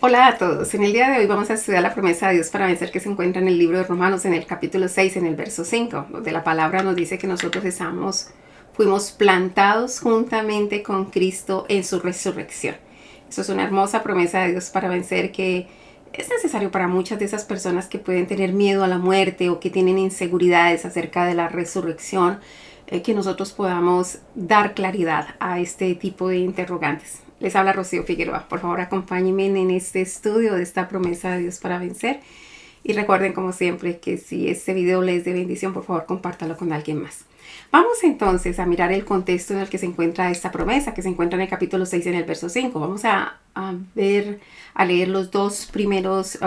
Hola a todos. En el día de hoy vamos a estudiar la promesa de Dios para vencer que se encuentra en el libro de Romanos en el capítulo 6, en el verso 5, donde la palabra nos dice que nosotros fuimos plantados juntamente con Cristo en su resurrección. Eso es una hermosa promesa de Dios para vencer que es necesario para muchas de esas personas que pueden tener miedo a la muerte o que tienen inseguridades acerca de la resurrección, que nosotros podamos dar claridad a este tipo de interrogantes. Les habla Rocío Figueroa. Por favor, acompáñenme en este estudio de esta promesa de Dios para vencer. Y recuerden, como siempre, que si este video les es de bendición, por favor, compártalo con alguien más. Vamos entonces a mirar el contexto en el que se encuentra esta promesa, que se encuentra en el capítulo 6, en el verso 5. Vamos a leer los dos últimos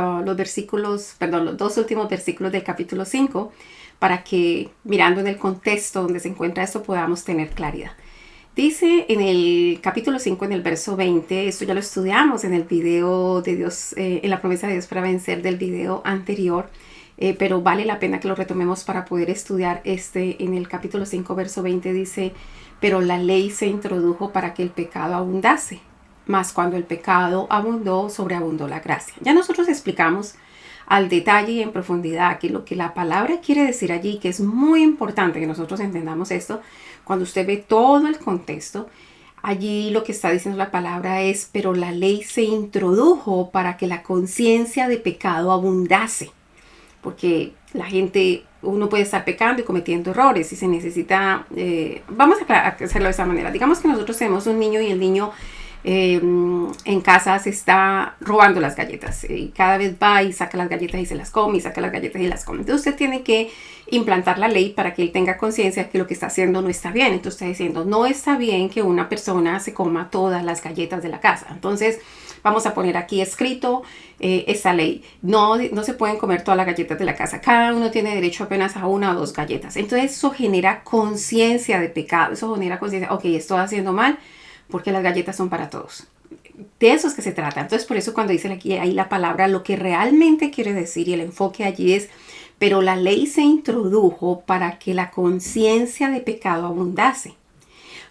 versículos del capítulo 5, para que, mirando en el contexto donde se encuentra esto, podamos tener claridad. Dice en el capítulo 5, en el verso 20, esto ya lo estudiamos en el video de Dios, en la promesa de Dios para vencer del video anterior, pero vale la pena que lo retomemos para poder estudiar en el capítulo 5, verso 20 dice, pero la ley se introdujo para que el pecado abundase, mas cuando el pecado abundó, sobreabundó la gracia. Ya nosotros explicamos al detalle y en profundidad que lo que la palabra quiere decir allí, que es muy importante que nosotros entendamos esto. Cuando usted ve todo el contexto, allí lo que está diciendo la palabra es, pero la ley se introdujo para que la conciencia de pecado abundase. Porque la gente, uno puede estar pecando y cometiendo errores y se necesita, vamos a hacerlo de esa manera. Digamos que nosotros tenemos un niño y el niño en casa se está robando las galletas y cada vez va y saca las galletas y se las come y saca las galletas y las come. Entonces usted tiene que implantar la ley para que él tenga conciencia de que lo que está haciendo no está bien. Entonces está diciendo, no está bien que una persona se coma todas las galletas de la casa. Entonces vamos a poner aquí escrito esta ley. No se pueden comer todas las galletas de la casa. Cada uno tiene derecho apenas a una o dos galletas. Entonces eso genera conciencia de pecado. Eso genera conciencia, ok, estoy haciendo mal, porque las galletas son para todos. De eso es que se trata. Entonces, por eso cuando dicen aquí ahí la palabra, lo que realmente quiere decir y el enfoque allí es, pero la ley se introdujo para que la conciencia de pecado abundase.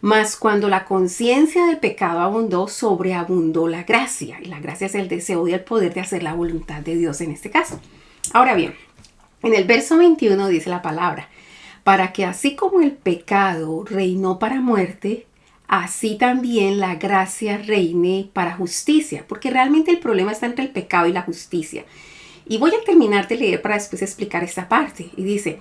Mas cuando la conciencia de pecado abundó, sobreabundó la gracia. Y la gracia es el deseo y el poder de hacer la voluntad de Dios en este caso. Ahora bien, en el verso 21 dice la palabra, para que así como el pecado reinó para muerte, así también la gracia reine para justicia, porque realmente el problema está entre el pecado y la justicia. Y voy a terminar de leer para después explicar esta parte. Y dice,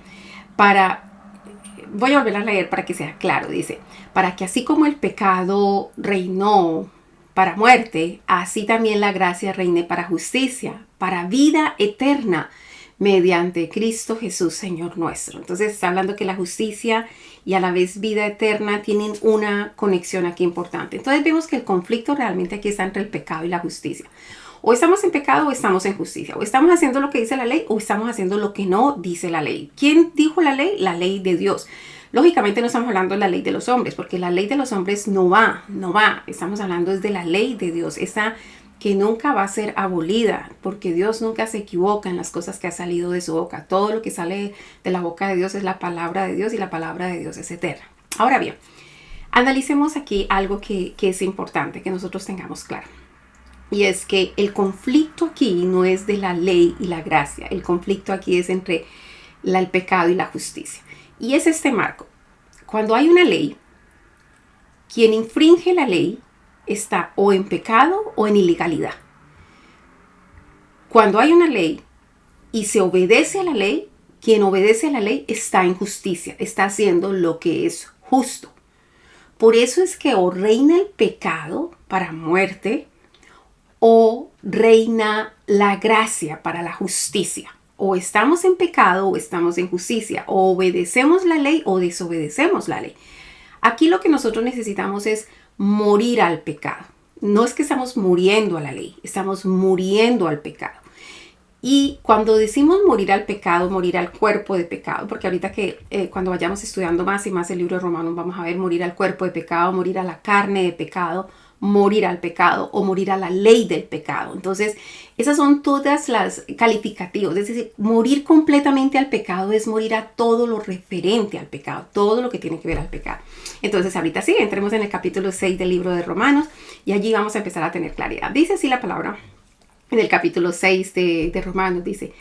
voy a volver a leer para que sea claro, dice, para que así como el pecado reinó para muerte, así también la gracia reine para justicia, para vida eterna, mediante Cristo Jesús, Señor nuestro. Entonces está hablando que la justicia y a la vez vida eterna tienen una conexión aquí importante. Entonces vemos que el conflicto realmente aquí está entre el pecado y la justicia. O estamos en pecado o estamos en justicia. O estamos haciendo lo que dice la ley o estamos haciendo lo que no dice la ley. ¿Quién dijo la ley? La ley de Dios. Lógicamente no estamos hablando de la ley de los hombres, porque la ley de los hombres no va. Estamos hablando de la ley de Dios. Esa que nunca va a ser abolida, porque Dios nunca se equivoca en las cosas que ha salido de su boca. Todo lo que sale de la boca de Dios es la palabra de Dios y la palabra de Dios es eterna. Ahora bien, analicemos aquí algo que es importante que nosotros tengamos claro. Y es que el conflicto aquí no es de la ley y la gracia. El conflicto aquí es entre el pecado y la justicia. Y es este marco. Cuando hay una ley, quien infringe la ley está o en pecado o en ilegalidad. Cuando hay una ley y se obedece a la ley, quien obedece a la ley está en justicia, está haciendo lo que es justo. Por eso es que o reina el pecado para muerte o reina la gracia para la justicia. O estamos en pecado o estamos en justicia. O obedecemos la ley o desobedecemos la ley. Aquí lo que nosotros necesitamos es morir al pecado. No es que estamos muriendo a la ley, estamos muriendo al pecado. Y cuando decimos morir al pecado, morir al cuerpo de pecado, porque ahorita que cuando vayamos estudiando más y más el libro de Romanos vamos a ver morir al cuerpo de pecado, morir a la carne de pecado, morir al pecado o morir a la ley del pecado. Entonces, esas son todas las calificativos. Es decir, morir completamente al pecado es morir a todo lo referente al pecado, todo lo que tiene que ver al pecado. Entonces, ahorita sí, entremos en el capítulo 6 del libro de Romanos y allí vamos a empezar a tener claridad. Dice así la palabra. en el capítulo 6 de Romanos, dice,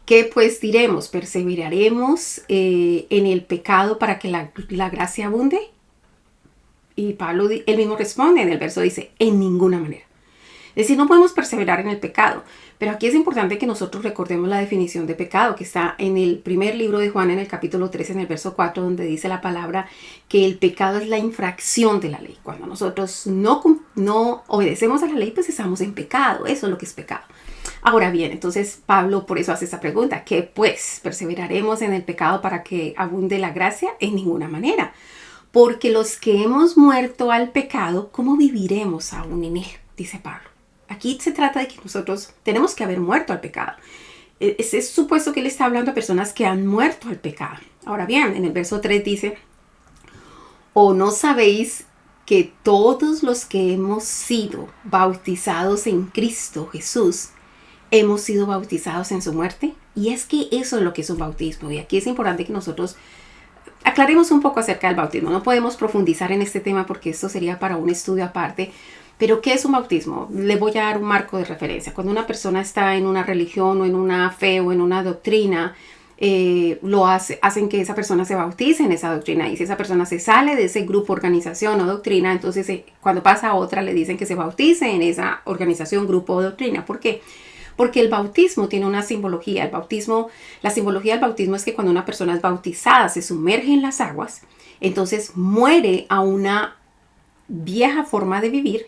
¿qué pues diremos? ¿Perseveraremos en el pecado para que la gracia abunde? Y Pablo, él mismo responde en el verso, dice, en ninguna manera. Es decir, no podemos perseverar en el pecado. Pero aquí es importante que nosotros recordemos la definición de pecado que está en el primer libro de Juan, en el capítulo 3, en el verso 4, donde dice la palabra que el pecado es la infracción de la ley. Cuando nosotros no obedecemos a la ley, pues estamos en pecado. Eso es lo que es pecado. Ahora bien, entonces Pablo por eso hace esta pregunta. ¿Qué pues? ¿Perseveraremos en el pecado para que abunde la gracia? En ninguna manera. Porque los que hemos muerto al pecado, ¿cómo viviremos aún en él? Dice Pablo. Aquí se trata de que nosotros tenemos que haber muerto al pecado. Es supuesto que él está hablando a personas que han muerto al pecado. Ahora bien, en el verso 3 dice, ¿o no sabéis que todos los que hemos sido bautizados en Cristo Jesús, hemos sido bautizados en su muerte? Y es que eso es lo que es un bautismo. Y aquí es importante que nosotros aclaremos un poco acerca del bautismo. No podemos profundizar en este tema porque esto sería para un estudio aparte. Pero ¿qué es un bautismo? Le voy a dar un marco de referencia. Cuando una persona está en una religión o en una fe o en una doctrina, hacen que esa persona se bautice en esa doctrina. Y si esa persona se sale de ese grupo, organización o doctrina, entonces cuando pasa a otra le dicen que se bautice en esa organización, grupo o doctrina. ¿Por qué? Porque el bautismo tiene una simbología. La simbología del bautismo es que cuando una persona es bautizada, se sumerge en las aguas, entonces muere a una vieja forma de vivir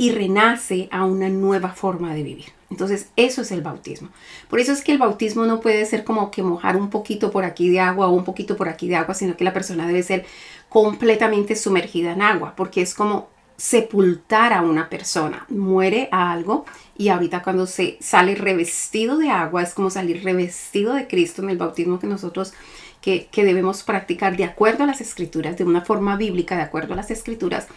y renace a una nueva forma de vivir. Entonces, eso es el bautismo. Por eso es que el bautismo no puede ser como que mojar un poquito por aquí de agua o un poquito por aquí de agua, sino que la persona debe ser completamente sumergida en agua, porque es como sepultar a una persona. Muere a algo y ahorita cuando se sale revestido de agua, es como salir revestido de Cristo en el bautismo que nosotros que debemos practicar de acuerdo a las escrituras, de una forma bíblica, de acuerdo a las escrituras.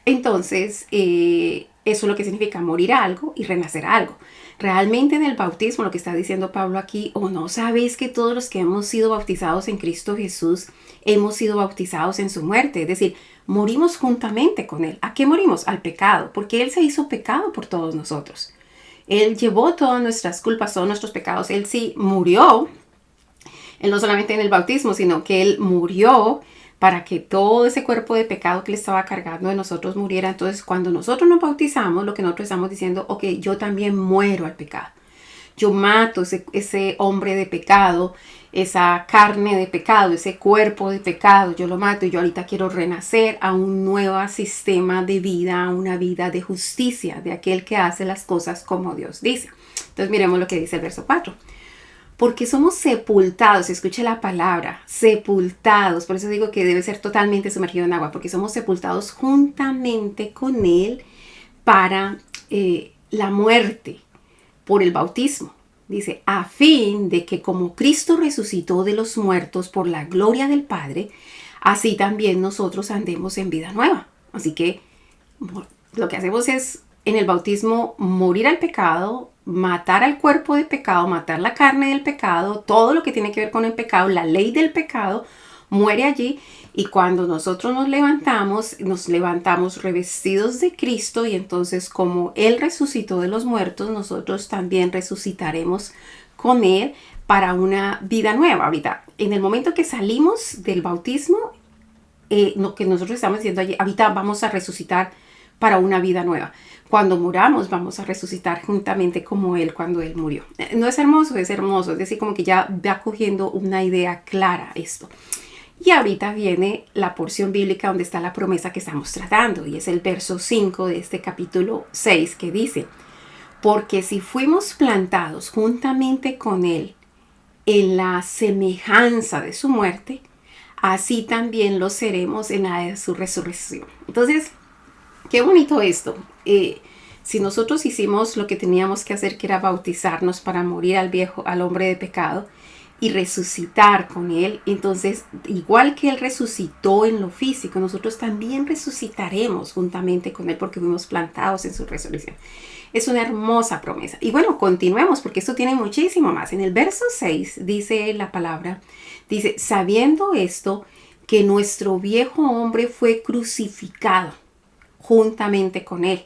Entonces, eso es lo que significa morir a algo y renacer a algo. Realmente en el bautismo, lo que está diciendo Pablo aquí, ¿o no sabéis que todos los que hemos sido bautizados en Cristo Jesús, hemos sido bautizados en su muerte? Es decir, morimos juntamente con Él. ¿A qué morimos? Al pecado, porque Él se hizo pecado por todos nosotros. Él llevó todas nuestras culpas, todos nuestros pecados. Él sí murió, Él no solamente en el bautismo, sino que Él murió para que todo ese cuerpo de pecado que le estaba cargando de nosotros muriera. Entonces, cuando nosotros nos bautizamos, lo que nosotros estamos diciendo, ok, yo también muero al pecado. Yo mato ese hombre de pecado, esa carne de pecado, ese cuerpo de pecado, yo lo mato y yo ahorita quiero renacer a un nuevo sistema de vida, a una vida de justicia, de aquel que hace las cosas como Dios dice. Entonces, miremos lo que dice el verso 4. Porque somos sepultados, escuche la palabra, sepultados, por eso digo que debe ser totalmente sumergido en agua, porque somos sepultados juntamente con Él para la muerte por el bautismo. Dice, a fin de que como Cristo resucitó de los muertos por la gloria del Padre, así también nosotros andemos en vida nueva. Así que lo que hacemos es en el bautismo morir al pecado, matar al cuerpo de pecado, matar la carne del pecado, todo lo que tiene que ver con el pecado, la ley del pecado, muere allí. Y cuando nosotros nos levantamos revestidos de Cristo y entonces como Él resucitó de los muertos, nosotros también resucitaremos con Él para una vida nueva. Ahorita, en el momento que salimos del bautismo, lo que nosotros estamos diciendo allí, ahorita vamos a resucitar para una vida nueva. Cuando muramos vamos a resucitar juntamente como Él cuando Él murió. No es hermoso, es hermoso. Es decir, como que ya va cogiendo una idea clara esto. Y ahorita viene la porción bíblica donde está la promesa que estamos tratando. Y es el verso 5 de este capítulo 6 que dice, porque si fuimos plantados juntamente con Él en la semejanza de su muerte, así también lo seremos en la de su resurrección. Entonces, qué bonito esto. Si nosotros hicimos lo que teníamos que hacer, que era bautizarnos para morir al hombre de pecado y resucitar con Él, entonces, igual que Él resucitó en lo físico, nosotros también resucitaremos juntamente con Él porque fuimos plantados en su resurrección. Es una hermosa promesa. Y bueno, continuemos porque esto tiene muchísimo más. En el verso 6 dice la palabra, dice, sabiendo esto, que nuestro viejo hombre fue crucificado juntamente con Él,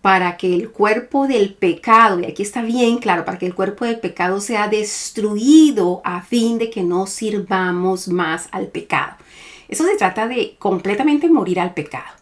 para que el cuerpo del pecado, y aquí está bien claro, para que el cuerpo del pecado sea destruido a fin de que no sirvamos más al pecado. Eso se trata de completamente morir al pecado,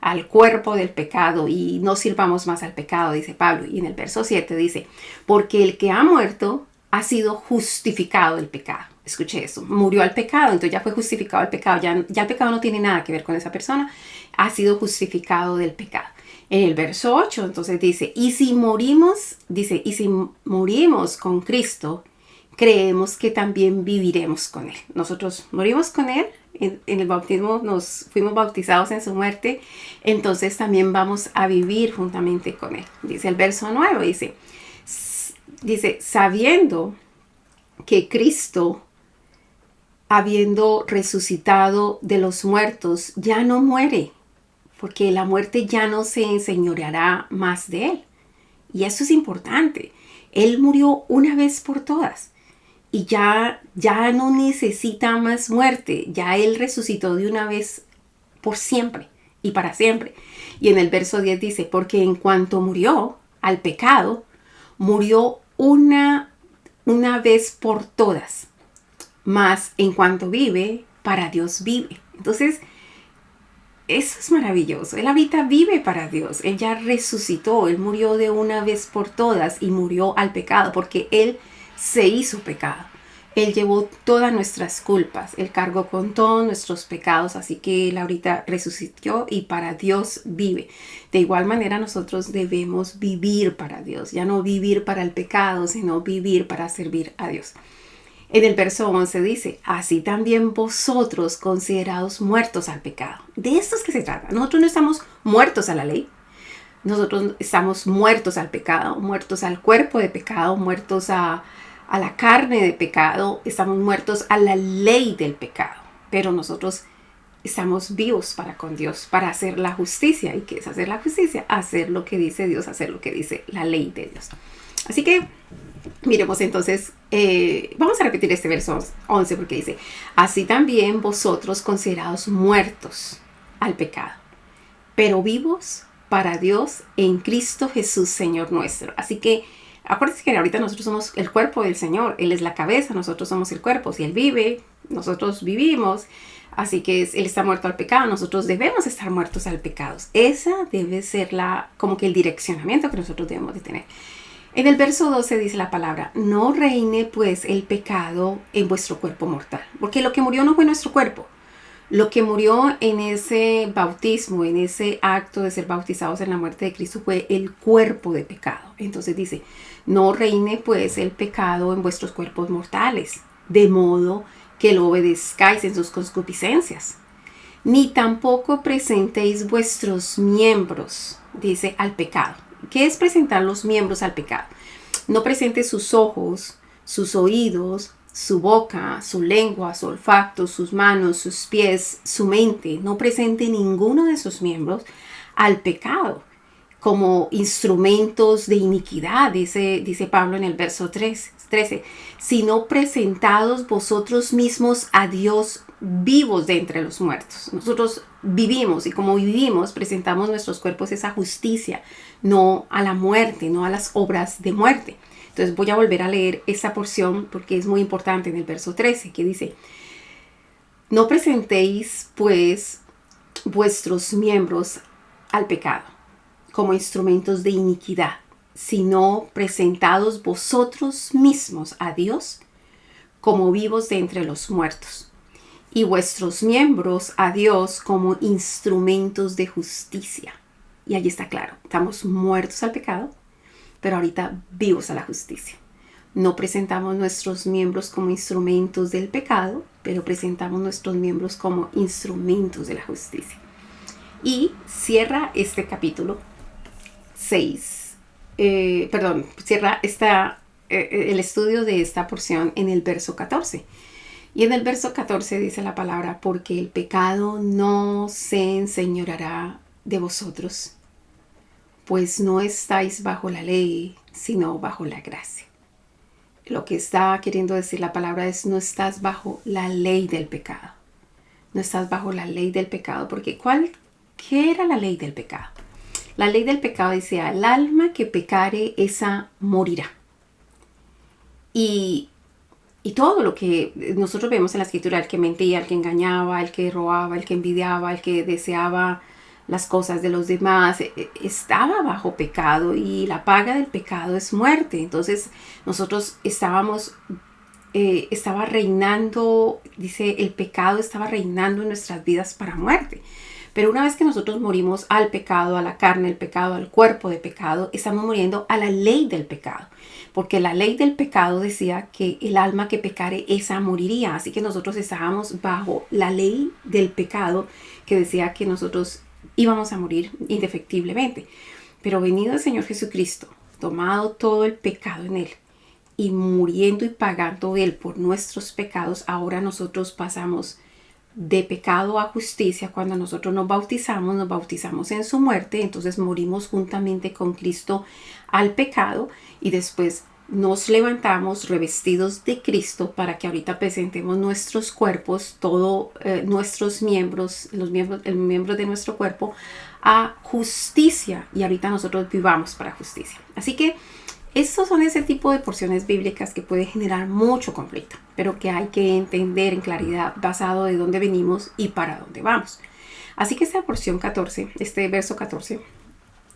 al cuerpo del pecado, y no sirvamos más al pecado, dice Pablo. Y en el verso 7 dice, porque el que ha muerto ha sido justificado del pecado. Escuche eso, murió al pecado, entonces ya fue justificado el pecado, ya el pecado no tiene nada que ver con esa persona, ha sido justificado del pecado. En el verso 8 entonces dice, y si morimos con Cristo, creemos que también viviremos con Él. Nosotros morimos con Él, en el bautismo nos fuimos bautizados en su muerte, entonces también vamos a vivir juntamente con Él. Dice el verso 9, dice, sabiendo que Cristo, habiendo resucitado de los muertos, ya no muere, porque la muerte ya no se enseñoreará más de Él. Y eso es importante. Él murió una vez por todas y ya no necesita más muerte. Ya Él resucitó de una vez por siempre y para siempre. Y en el verso 10 dice, porque en cuanto murió al pecado, murió una vez por todas. Mas en cuanto vive, para Dios vive. Entonces, eso es maravilloso. Él ahorita vive para Dios. Él ya resucitó. Él murió de una vez por todas y murió al pecado porque Él se hizo pecado. Él llevó todas nuestras culpas. Él cargó con todos nuestros pecados. Así que Él ahorita resucitó y para Dios vive. De igual manera nosotros debemos vivir para Dios. Ya no vivir para el pecado, sino vivir para servir a Dios. En el verso 11 dice, así también vosotros considerados muertos al pecado. De esto es que se trata. Nosotros no estamos muertos a la ley. Nosotros estamos muertos al pecado, muertos al cuerpo de pecado, muertos a la carne de pecado. Estamos muertos a la ley del pecado. Pero nosotros estamos vivos para con Dios, para hacer la justicia. ¿Y qué es hacer la justicia? Hacer lo que dice Dios, hacer lo que dice la ley de Dios. Así que miremos entonces, vamos a repetir este verso 11 porque dice, así también vosotros considerados muertos al pecado, pero vivos para Dios en Cristo Jesús, Señor nuestro. Así que acuérdense que ahorita nosotros somos el cuerpo del Señor, Él es la cabeza, nosotros somos el cuerpo. Si Él vive, nosotros vivimos. Así que Él está muerto al pecado, nosotros debemos estar muertos al pecado. Esa debe ser como que el direccionamiento que nosotros debemos de tener. En el verso 12 dice la palabra, no reine pues el pecado en vuestro cuerpo mortal. Porque lo que murió no fue nuestro cuerpo. Lo que murió en ese bautismo, en ese acto de ser bautizados en la muerte de Cristo fue el cuerpo de pecado. Entonces dice, no reine pues el pecado en vuestros cuerpos mortales, de modo que lo obedezcáis en sus concupiscencias. Ni tampoco presentéis vuestros miembros, dice, al pecado. ¿Qué es presentar los miembros al pecado? No presente sus ojos, sus oídos, su boca, su lengua, su olfato, sus manos, sus pies, su mente. No presente ninguno de sus miembros al pecado como instrumentos de iniquidad, dice Pablo en el verso 13, sino presentados vosotros mismos a Dios vivos de entre los muertos. Nosotros vivimos y como vivimos presentamos nuestros cuerpos esa justicia, no a la muerte, no a las obras de muerte. Entonces voy a volver a leer esa porción porque es muy importante en el verso 13 que dice, no presentéis pues vuestros miembros al pecado como instrumentos de iniquidad, sino presentados vosotros mismos a Dios como vivos de entre los muertos, y vuestros miembros a Dios como instrumentos de justicia. Y allí está claro, estamos muertos al pecado, pero ahorita vivos a la justicia. No presentamos nuestros miembros como instrumentos del pecado, pero presentamos nuestros miembros como instrumentos de la justicia. Y cierra este capítulo 6, cierra el estudio de esta porción en el verso 14. Y en el verso 14 dice la palabra, porque el pecado no se enseñoreará de vosotros, pues no estáis bajo la ley, sino bajo la gracia. Lo que está queriendo decir la palabra es, no estás bajo la ley del pecado. No estás bajo la ley del pecado, porque ¿qué era la ley del pecado? La ley del pecado dice, el alma que pecare, esa morirá. Y todo lo que nosotros vemos en la escritura, el que mentía, el que engañaba, el que robaba, el que envidiaba, el que deseaba las cosas de los demás, estaba bajo pecado y la paga del pecado es muerte. Entonces nosotros estaba reinando, dice, el pecado estaba reinando en nuestras vidas para muerte. Pero una vez que nosotros morimos al pecado, a la carne, el pecado, al cuerpo de pecado, estamos muriendo a la ley del pecado. Porque la ley del pecado decía que el alma que pecare, esa moriría. Así que nosotros estábamos bajo la ley del pecado que decía que nosotros íbamos a morir indefectiblemente. Pero venido el Señor Jesucristo, tomado todo el pecado en Él y muriendo y pagando Él por nuestros pecados, ahora nosotros pasamos de pecado a justicia. Cuando nosotros nos bautizamos en su muerte, entonces morimos juntamente con Cristo al pecado y después nos levantamos revestidos de Cristo para que ahorita presentemos nuestros cuerpos, todos nuestros miembros, el miembro de nuestro cuerpo a justicia y ahorita nosotros vivamos para justicia. Así que estos son ese tipo de porciones bíblicas que puede generar mucho conflicto, pero que hay que entender en claridad basado de dónde venimos y para dónde vamos. Así que esta porción 14, este verso 14,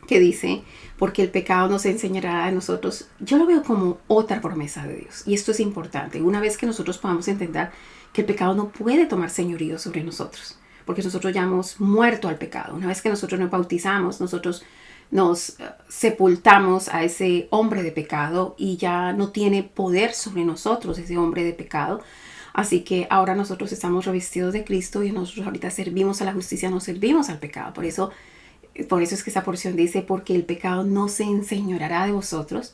que dice, porque el pecado nos enseñará a nosotros, yo lo veo como otra promesa de Dios. Y esto es importante. Una vez que nosotros podamos entender que el pecado no puede tomar señorío sobre nosotros, porque nosotros ya hemos muerto al pecado. Una vez que nosotros nos bautizamos, nosotros nos sepultamos a ese hombre de pecado y ya no tiene poder sobre nosotros ese hombre de pecado. Así que ahora nosotros estamos revestidos de Cristo y nosotros ahorita servimos a la justicia, no servimos al pecado. Por eso es que esa porción dice, porque el pecado no se enseñoreará de vosotros,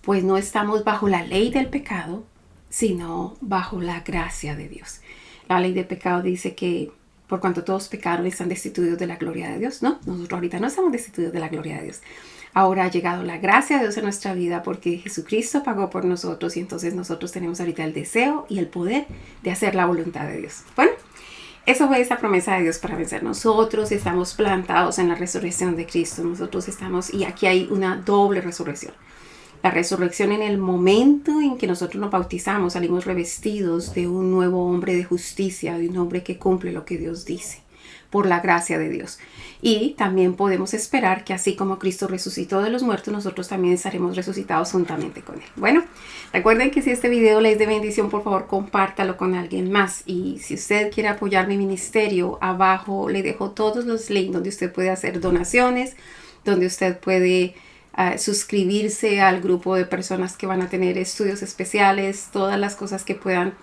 pues no estamos bajo la ley del pecado, sino bajo la gracia de Dios. La ley del pecado dice que por cuanto todos pecaron, están destituidos de la gloria de Dios. No, nosotros ahorita no estamos destituidos de la gloria de Dios. Ahora ha llegado la gracia de Dios en nuestra vida porque Jesucristo pagó por nosotros y entonces nosotros tenemos ahorita el deseo y el poder de hacer la voluntad de Dios. Bueno, eso fue esa promesa de Dios para vencer. Nosotros estamos plantados en la resurrección de Cristo. Nosotros estamos, y aquí hay una doble resurrección. La resurrección en el momento en que nosotros nos bautizamos, salimos revestidos de un nuevo hombre de justicia, de un hombre que cumple lo que Dios dice, por la gracia de Dios. Y también podemos esperar que así como Cristo resucitó de los muertos, nosotros también estaremos resucitados juntamente con Él. Bueno, recuerden que si este video les es de bendición, por favor compártalo con alguien más. Y si usted quiere apoyar mi ministerio, abajo le dejo todos los links donde usted puede hacer donaciones, donde usted puede suscribirse al grupo de personas que van a tener estudios especiales, todas las cosas que puedan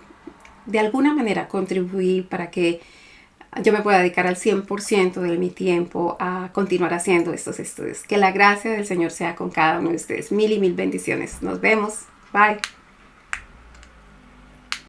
de alguna manera contribuir para que yo me pueda dedicar al 100% de mi tiempo a continuar haciendo estos estudios. Que la gracia del Señor sea con cada uno de ustedes. Mil y mil bendiciones. Nos vemos. Bye.